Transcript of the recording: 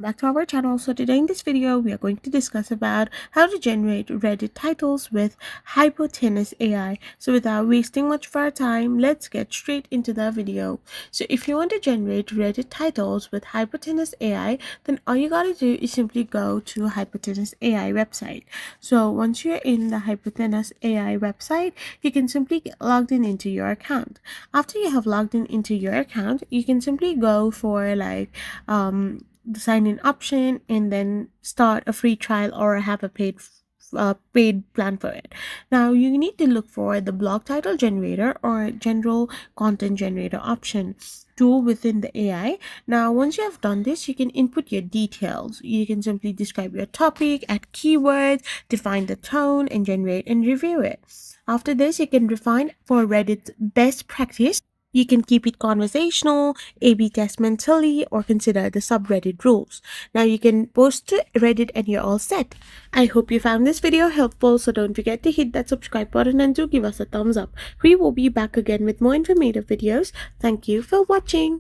Back to our channel. So today in this video we are going to discuss about how to generate Reddit titles with Hypotenuse AI. So without wasting much of our time, let's get straight into the video. So if you want to generate Reddit titles with Hypotenuse AI, then all you gotta do is simply go to Hypotenuse AI website. So once you're in the Hypotenuse AI website, you can simply get logged in into your account. After you have logged in into your account, you can simply go for the sign in option and then start a free trial or have a paid plan for it. Now you need to look for the blog title generator or general content generator option tool within the AI. Now once you have done this, you can input your details. You can simply describe your topic, add keywords, define the tone, and generate and review it. After this, you can refine for Reddit's best practice. You can keep it conversational, A/B test mentally, or consider the subreddit rules. Now you can post to Reddit and you're all set. I hope you found this video helpful, so don't forget to hit that subscribe button and do give us a thumbs up. We will be back again with more informative videos. Thank you for watching.